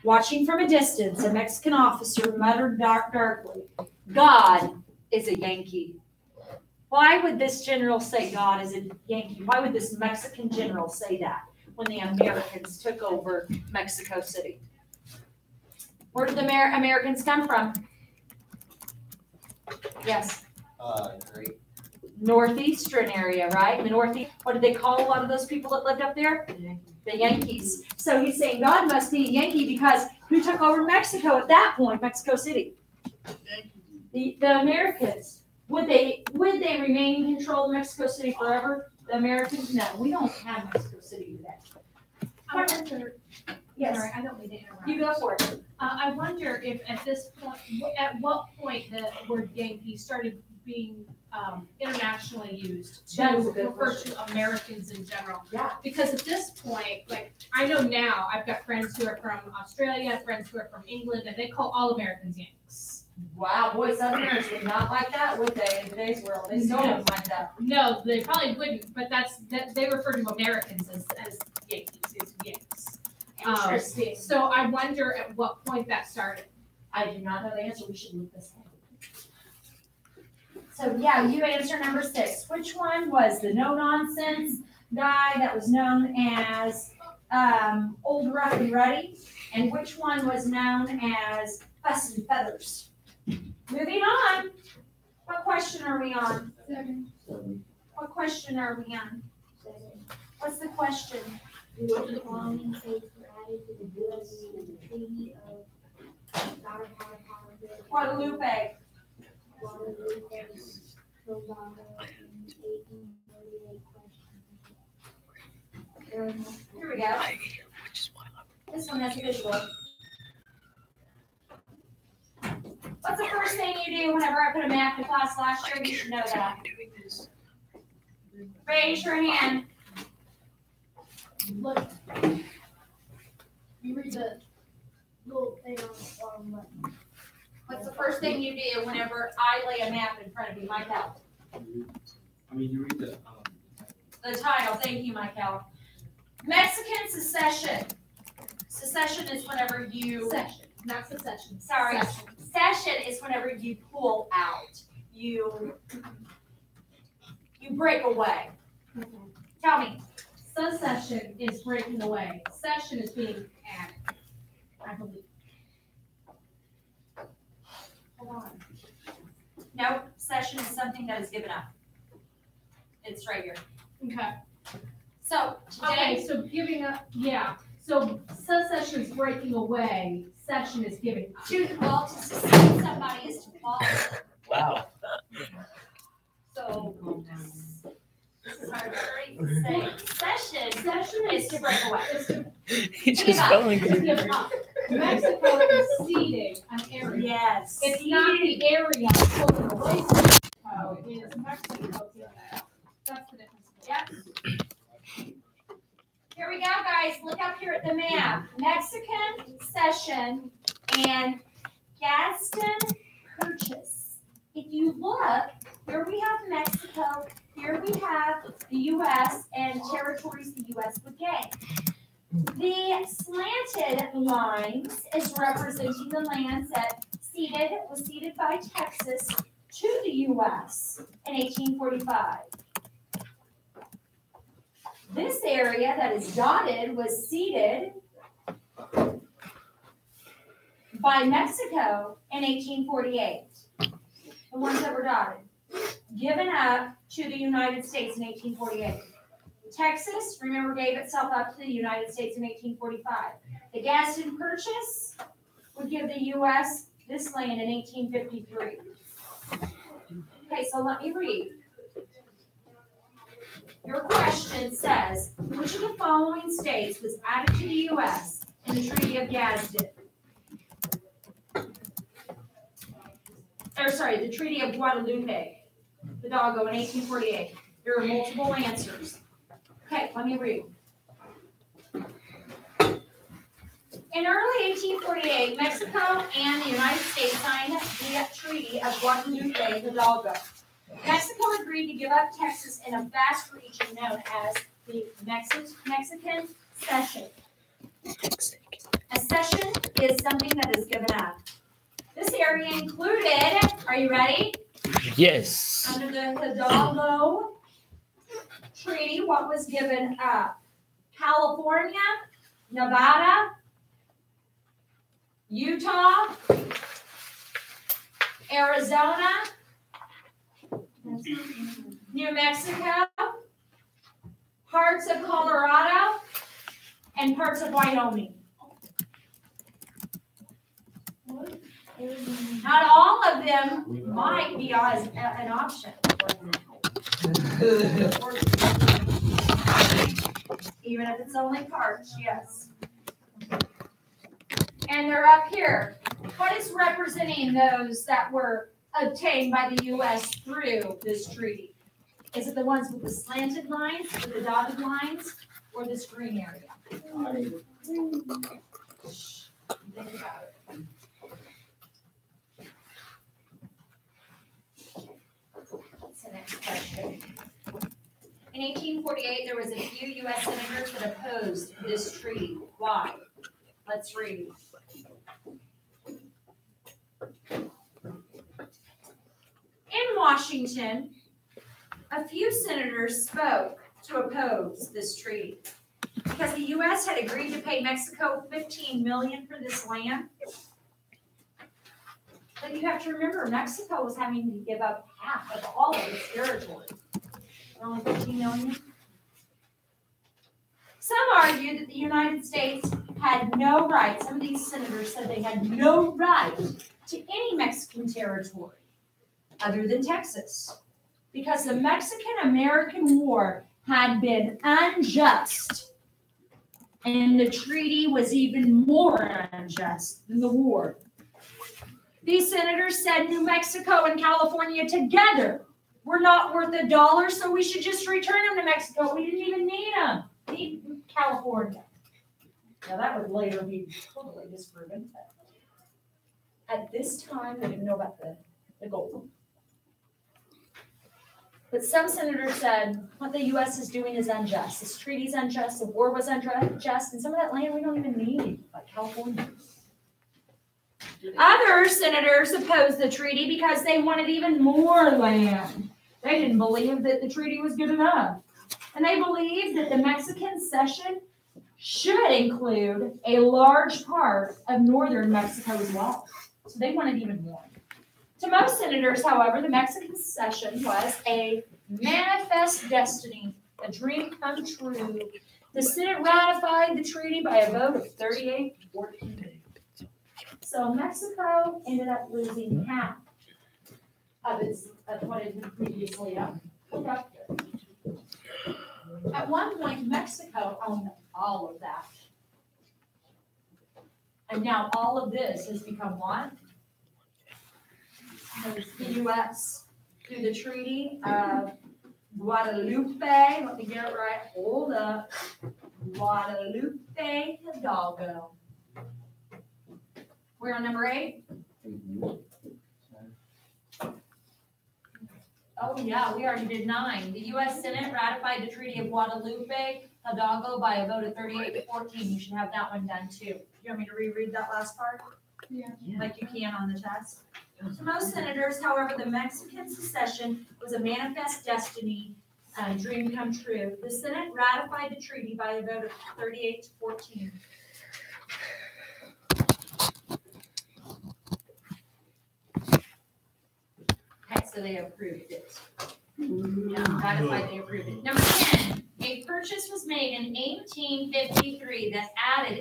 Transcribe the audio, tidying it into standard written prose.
Watching from a distance, a Mexican officer muttered darkly, "God is a Yankee." Why would this general say God is a Yankee? Why would this Mexican general say that when the Americans took over Mexico City? Where did the Americans come from? Yes. Great. Northeastern area, right? The Northeast. What did they call a lot of those people that lived up there? The Yankees. So he's saying God must be a Yankee because who took over Mexico at that point? Mexico City. The Americans. Would they remain in control of Mexico City forever? The Americans? No, we don't have Mexico City today. I wonder, Yes. sorry, I don't mean to interrupt. You go for it. I wonder if at this point, at what point the word Yankee started being internationally used to That is a good refer question. to Americans in general. Yeah. Because at this point, like, I know now, I've got friends who are from Australia, friends who are from England, and they call all Americans Yanks. Wow, boy, Southerners would not like that, would they, in today's world? They still don't like that. No, they probably wouldn't, but that they refer to Americans as Yankees, as Yanks. Interesting. So I wonder at what point that started. I do not know the answer. We should look this up. So yeah, you answer number 6. Which one was the no-nonsense guy that was known as Old Rough and Ready? And which one was known as Fuss and Feathers? Moving on. What question are we on? What question are we on? What's the question? What belonging states were added to the U.S. Treaty of Guadalupe. Guadalupe, Hidalgo, in 1848 question. Here we go. This one has a visual. What's the first thing you do whenever I put a map in class last year? You should know that. Raise your hand. Look, you read the little thing on the bottom left. What's the first thing you do whenever I lay a map in front of you, Mike Al? You read The title. Thank you, Mike Al. Mexican secession. Secession is whenever you. Session, not secession. Sorry. Session. Session is whenever you pull out. You break away. Tell me. Secession is breaking away. Session is being added, I believe. Hold on. No, session is something that is given up. It's right here. Okay. So Okay, today, so giving up, yeah. So secession is breaking away. Session is giving up. to secede somebody is to fall. Wow. So this is hard to say. Session is to break away. He just fell in. To give up. Mexico is ceding an area. Yes. It's not the area pulling away from Mexico, it is Mexico giving it up. That's the difference. Yep. Here we go, guys. Look up here at the map. Mexican cession and Gaston Purchase. If you look, here we have Mexico, here we have the U.S. and territories the U.S. would gain. The slanted lines is representing the lands that was ceded by Texas to the U.S. in 1845. This area that is dotted was ceded by Mexico in 1848. The ones that were dotted. Given up to the United States in 1848. Texas, remember, gave itself up to the United States in 1845. The Gaston Purchase would give the U.S. this land in 1853. Okay, so let me read. Your question says, which of the following states was added to the U.S. in the Treaty of Gadsden? The Treaty of Guadalupe, Hidalgo in 1848. There are multiple answers. Okay, let me read. In early 1848, Mexico and the United States signed the Treaty of Guadalupe, Hidalgo. Mexico agreed to give up Texas in a vast region known as the Mexican Cession. A cession is something that is given up. This area included, are you ready? Yes. Under the Hidalgo Treaty, what was given up? California, Nevada, Utah, Arizona, New Mexico, parts of Colorado, and parts of Wyoming. Not all of them might be as an option. Even if it's only parts, yes. And they're up here. What is representing those that were obtained by the U.S. through this treaty? Is it the ones with the slanted lines, with the dotted lines, or this green area? Think about it. What's the next question? In 1848, there was a few U.S. senators that opposed this treaty. Why? Let's read. In Washington, a few senators spoke to oppose this treaty because the U.S. had agreed to pay Mexico $15 million for this land. But you have to remember, Mexico was having to give up half of all of its territory. Only $15 million. Some argue that the United States had no right. Some of these senators said they had no right to any Mexican territory other than Texas, because the Mexican-American War had been unjust, and the treaty was even more unjust than the war. These senators said New Mexico and California together were not worth $1, so we should just return them to Mexico. We didn't even need them. Need California. Now that would later be totally disproven. At this time, they didn't know about the gold. But some senators said what the U.S. is doing is unjust. This treaty is unjust. The war was unjust. And some of that land we don't even need, like California. Other senators opposed the treaty because they wanted even more land. They didn't believe that the treaty was good enough. And they believed that the Mexican cession should include a large part of northern Mexico as well. So they wanted even more. To most senators, however, the Mexican cession was a manifest destiny, a dream come true. The Senate ratified the treaty by a vote of 38-14. So Mexico ended up losing half of what it had previously owned. At one point, Mexico owned all of that. And now all of this has become what? The U.S. through the Treaty of Guadalupe. Let me get it right. Hold up. Guadalupe Hidalgo. We're on number 8. Oh, yeah, we already did 9. The U.S. Senate ratified the Treaty of Guadalupe Hidalgo by a vote of 38-14. You should have that one done too. You want me to reread that last part? Yeah. Like you can on the test? To most senators, however, the Mexican secession was a manifest destiny, dream come true. The Senate ratified the treaty by a vote of 38-14. Okay, so they approved it. Yeah, ratified, they approved it. Number 10, a purchase was made in 1853 that added